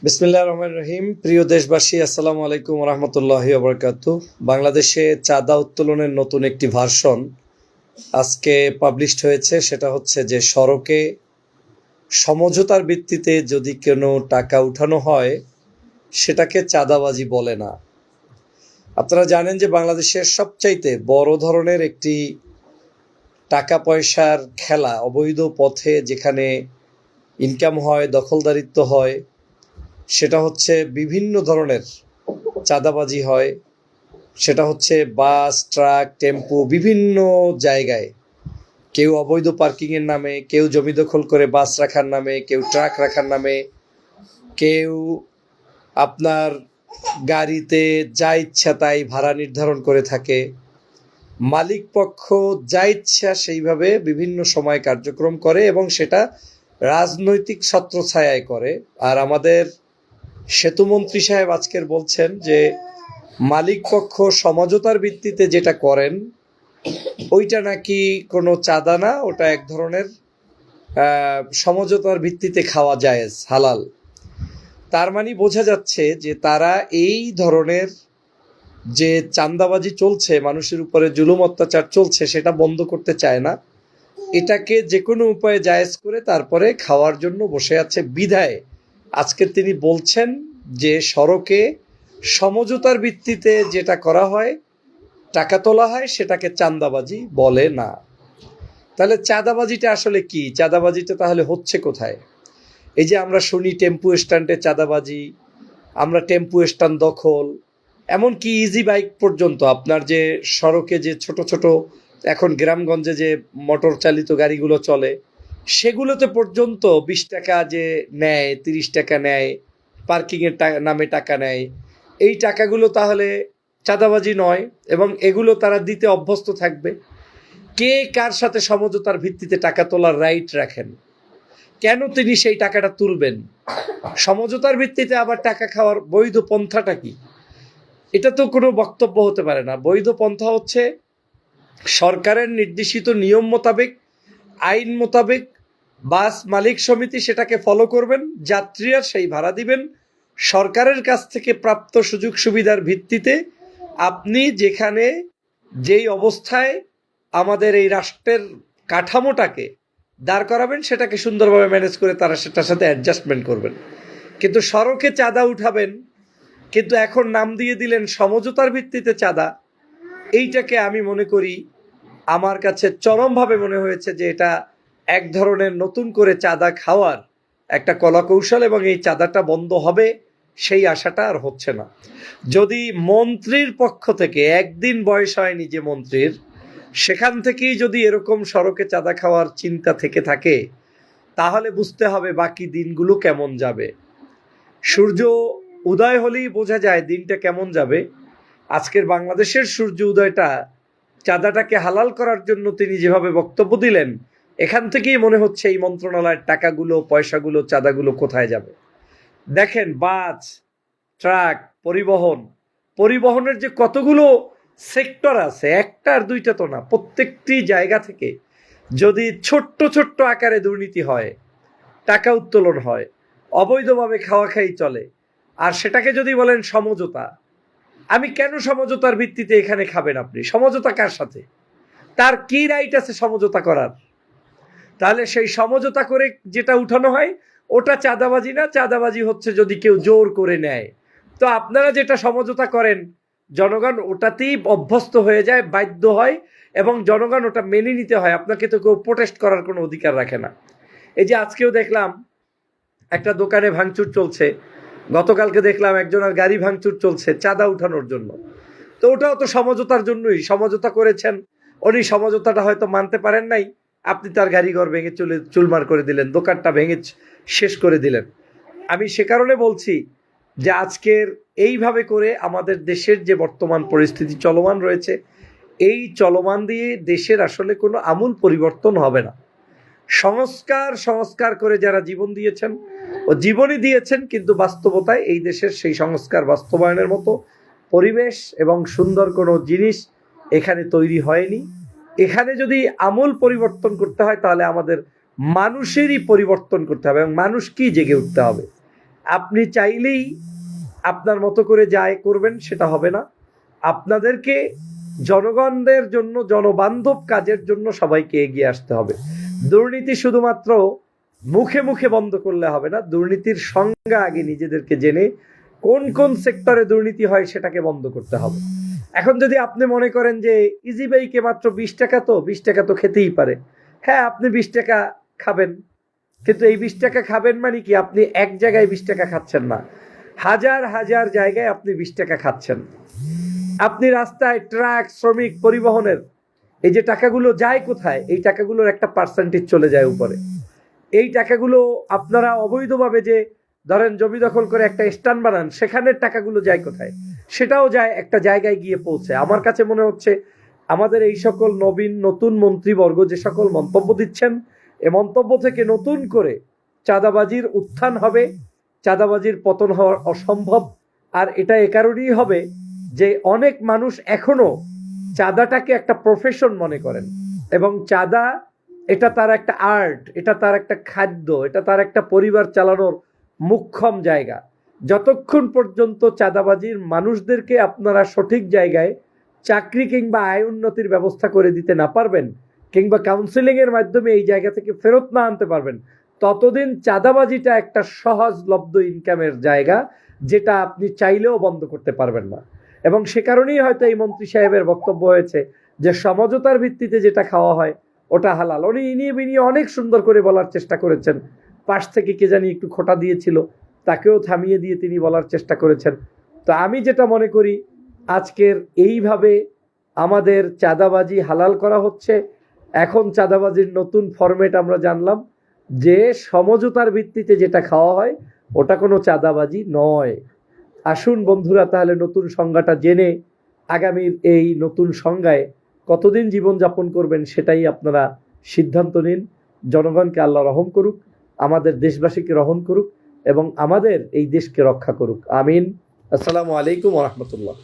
বিসমিল্লাহির রহমানির রহিম। প্রিয় দেশবাসী, আসসালামু আলাইকুম রহমতুল্লাহি ওয়া বারাকাতুহু। বাংলাদেশে চাঁদা উত্তোলনের নতুন একটি ভার্সন আজকে পাবলিশড হয়েছে। সেটা হচ্ছে যে সড়কে সমঝোতার ভিত্তিতে যদি কোনো টাকা উঠানো হয় সেটাকে চাঁদাবাজি বলে না। আপনারা জানেন যে বাংলাদেশের সবচাইতে বড় ধরনের একটি টাকা পয়সার খেলা, অবৈধ পথে যেখানে ইনকাম হয়, দখলদারিত্ব হয়, সেটা হচ্ছে বিভিন্ন ধরনের চাঁদাবাজি হয়। সেটা হচ্ছে বাস, ট্রাক, টেম্পো, বিভিন্ন জায়গায় কেউ অবৈধ পার্কিংয়ের নামে, কেউ জমি দখল করে বাস রাখার নামে, কেউ ট্রাক রাখার নামে, কেউ আপনার গাড়িতে যা ইচ্ছা তাই ভাড়া নির্ধারণ করে থাকে। মালিক পক্ষ যা ইচ্ছা সেইভাবে বিভিন্ন সময় কার্যক্রম করে এবং সেটা রাজনৈতিক ছত্রছায়ায় করে। আর আমাদের সেতুমন্ত্রী সাহেব আজকের বলছেন যে মালিক পক্ষ সমঝোতার ভিত্তিতে যেটা করেন ওইটা নাকি কোনো চাঁদা না, ওটা এক ধরনের সমঝোতার ভিত্তিতে খাওয়া জায়েজ, হালাল। তার মানে বোঝা যাচ্ছে যে তারা এই ধরনের যে চাঁদাবাজি চলছে, মানুষের উপরে জুলুম অত্যাচার চলছে, সেটা বন্ধ করতে চায় না। এটাকে যে কোনো উপায়ে জায়েজ করে তারপরে খাওয়ার জন্য বসে আছে বিধায় আজকে তিনি বলছেন যে সড়কে সমঝোতার ভিত্তিতে যেটা করা হয়, টাকা তোলা হয়, সেটাকে চাঁদাবাজি বলে না। তাহলে চাঁদাবাজিটা আসলে কি? চাঁদাবাজিটা তাহলে হচ্ছে কোথায়? এই যে আমরা শুনি টেম্পু স্ট্যান্ডে চাঁদাবাজি, আমরা টেম্পু স্ট্যান্ড দখল, এমনকি ইজি বাইক পর্যন্ত, আপনার যে সড়কে যে ছোট ছোট এখন গ্রামগঞ্জে যে মোটর চালিত গাড়িগুলো চলে সেগুলোতে পর্যন্ত 20 টাকা যে নেয়, 30 টাকা নেয়, পার্কিংয়ের নামে টাকা নেয়। এই টাকাগুলো তাহলে চাঁদাবাজি নয় এবং এগুলো তারা দিতে অভ্যস্ত থাকবে। কে কার সাথে সমঝোতার ভিত্তিতে টাকা তোলার রাইট রাখেন? কেন তিনি সেই টাকাটা তুলবেন? সমঝোতার ভিত্তিতে আবার টাকা খাওয়ার বৈধ পন্থাটা কি? এটা তো কোনো বক্তব্য হতে পারে না। বৈধ পন্থা হচ্ছে সরকারের নির্দেশিত নিয়ম মোতাবেক, আইন মোতাবেক বাস মালিক সমিতি সেটাকে ফলো করবেন, যাত্রীরা সেই ভাড়া দিবেন। সরকারের কাছ থেকে প্রাপ্ত সুযোগ সুবিধার ভিত্তিতে আপনি যেখানে যেই অবস্থায় আমাদের এই রাষ্ট্রের কাঠামোটাকে দাঁড় করাবেন সেটাকে সুন্দরভাবে ম্যানেজ করে তারা সেটার সাথে অ্যাডজাস্টমেন্ট করবেন। কিন্তু সড়কে চাঁদা উঠাবেন, কিন্তু এখন নাম দিয়ে দিলেন সমঝোতার ভিত্তিতে চাঁদা। এইটাকে আমি মনে করি, আমার কাছে চরমভাবে মনে হয়েছে যে এটা এক ধরনের নতুন করে চাঁদা খাওয়ার একটা কলাকৌশল এবং এই চাঁদাটা বন্ধ হবে সেই আশাটা আর হচ্ছে না। যদি মন্ত্রীর পক্ষ থেকে, একদিন বয়স হয়নি যে মন্ত্রীর, সেখান থেকেই যদি এরকম সড়কে চাঁদা খাওয়ার চিন্তা থেকে থাকে তাহলে বুঝতে হবে বাকি দিনগুলো কেমন যাবে। সূর্য উদয় হলেই বোঝা যায় দিনটা কেমন যাবে। আজকের বাংলাদেশের সূর্য উদয়টা চাঁদাটাকে হালাল করার জন্য তিনি যেভাবে বক্তব্য দিলেন, এখান থেকেই মনে হচ্ছে এই মন্ত্রণালয়ের টাকাগুলো, পয়সাগুলো, চাঁদাগুলো কোথায় যাবে। দেখেন, বাস, ট্রাক, পরিবহনের যে কতগুলো সেক্টর আছে, একটা আর দুইটা তো না, প্রত্যেকটি জায়গা থেকে যদি ছোট্ট ছোট্ট আকারে দুর্নীতি হয়, টাকা উত্তোলন হয়, অবৈধভাবে খাওয়া খাই চলে, আর সেটাকে যদি বলেন সমঝোতা, আমি কেন সমঝোতার ভিত্তিতে এখানে খাবেন? আপনি সমঝোতা কার সাথে? তার কি রাইট আছে সমঝোতা করার? তাহলে সেই সমঝোতা করে যেটা উঠানো হয় ওটা চাঁদাবাজি না। চাঁদাবাজি হচ্ছে যদি কেউ জোর করে নেয়। তো আপনারা যেটা সমঝোতা করেন, জনগণ ওটাতেই অভ্যস্ত হয়ে যায়, বাধ্য হয় এবং জনগণ ওটা মেনে নিতে হয়। আপনাকে তো কেউ প্রোটেস্ট করার কোনো অধিকার রাখে না। এই যে আজকেও দেখলাম একটা দোকানে ভাঙচুর চলছে, গতকালকে দেখলাম একজনের গাড়ি ভাঙচুর চলছে চাঁদা উঠানোর জন্য। তো ওটাও তো সমঝোতার জন্যই। সমঝোতা করেছেন, উনি সমঝোতাটা হয়তো মানতে পারেন নাই, আপনি তার গাড়িঘর ভেঙে চুরমার করে দিলেন, দোকানটা ভেঙে শেষ করে দিলেন। আমি সে কারণে বলছি যে আজকের এইভাবে করে আমাদের দেশের যে বর্তমান পরিস্থিতি চলমান রয়েছে, এই চলমান দিয়ে দেশের আসলে কোনো আমূল পরিবর্তন হবে না। সংস্কার সংস্কার করে যারা জীবন দিয়েছেন ও জীবনই দিয়েছেন, কিন্তু বাস্তবতায় এই দেশের সেই সংস্কার বাস্তবায়নের মতো পরিবেশ এবং সুন্দর কোনো জিনিস এখানে তৈরি হয়নি। এখানে যদি আমূল পরিবর্তন করতে হয় তাহলে আমাদের মানুষেরই পরিবর্তন করতে হবে এবং মানুষ কি জেগে উঠতে হবে। আপনি চাইলেই আপনার মতো করে যাই করবেন সেটা হবে না। আপনাদেরকে জনগণদের জন্য, জনবান্ধব কাজের জন্য সবাইকে এগিয়ে আসতে হবে। দুর্নীতি শুধুমাত্র মুখে মুখে বন্ধ করলে হবে না, দুর্নীতির সংজ্ঞা আগে নিজেদেরকে জেনে কোন কোন সেক্টরে দুর্নীতি হয় সেটাকে বন্ধ করতে হবে। এখন যদি আপনি মনে করেন যে ইজি বাইকে মাত্র 20 টাকা, তো 20 টাকা তো খেতেই পারে, হ্যাঁ আপনি 20 টাকা খাবেন, কিন্তু এই 20 টাকা খাবেন মানে কি আপনি এক জায়গায় 20 টাকা খাচ্ছেন না, হাজার হাজার জায়গায় আপনি 20 টাকা খাচ্ছেন। আপনি রাস্তায় ট্রাক, শ্রমিক, পরিবহনের এই যে টাকাগুলো যায় কোথায়? এই টাকাগুলোর একটা পার্সেন্টেজ চলে যায় উপরে। এই টাকাগুলো আপনারা অবৈধভাবে যে ধরেন জমি দখল করে একটা স্ট্যান্ড বানান, সেখানের টাকাগুলো যায় কোথায়? সেটাও যায় একটা জায়গায় গিয়ে পৌঁছে। আমার কাছে মনে হচ্ছে আমাদের এই সকল নতুন মন্ত্রীবর্গ যে সকল মন্তব্য দিচ্ছেন, এ মন্তব্য থেকে নতুন করে চাঁদাবাজির উত্থান হবে, চাঁদাবাজির পতন হওয়ার অসম্ভব। আর এটা এ কারণেই হবে যে অনেক মানুষ এখনো চাঁদাটাকে একটা প্রফেশন মনে করেন, এবং চাঁদা এটা তার একটা আর্ট, এটা তার একটা খাদ্য, এটা তার একটা পরিবার চালানোর মুখ্যম জায়গা। যতক্ষণ পর্যন্ত চাঁদাবাজির মানুষদেরকে আপনারা সঠিক জায়গায় চাকরি কিংবা আয় উন্নতির ব্যবস্থা করে দিতে না পারবেন, কিংবা কাউন্সিলিং এর মাধ্যমে এই জায়গা থেকে ফেরত না আনতে পারবেন, ততদিন চাঁদাবাজিটা একটা সহজলভ্য ইনকামের জায়গা, যেটা আপনি চাইলেও বন্ধ করতে পারবেন না। এবং সে কারণেই হয়তো এই মন্ত্রী সাহেবের বক্তব্য হয়েছে যে সমঝোতার ভিত্তিতে যেটা খাওয়া হয় ওটা হালাল। উনি ইনিয়ে বিনিয়ে অনেক সুন্দর করে বলার চেষ্টা করেছেন, পাশ থেকে কে জানি একটু খোঁটা দিয়েছিল, তাকেও থামিয়ে দিয়ে তিনি বলার চেষ্টা করেছেন। তো আমি যেটা মনে করি, আজকের এইভাবে আমাদের চাঁদাবাজি হালাল করা হচ্ছে। এখন চাঁদাবাজির নতুন ফরম্যাট আমরা জানলাম, যে সমঝোতার ভিত্তিতে যেটা খাওয়া হয় ওটা কোনো চাঁদাবাজি নয়। আসুন বন্ধুরা, তাহলে নতুন সংজ্ঞাটা জেনে আগামীর এই নতুন সংজ্ঞায় কতদিন জীবনযাপন করবেন সেটাই আপনারা সিদ্ধান্ত নিন। জনগণকে আল্লাহ রহম করুক, আমাদের দেশবাসীকে রহম করুক, এবং আমাদের এই দেশকে রক্ষা করুক। আমিন। আসসালামু আলাইকুম ওয়া রাহমাতুল্লাহ।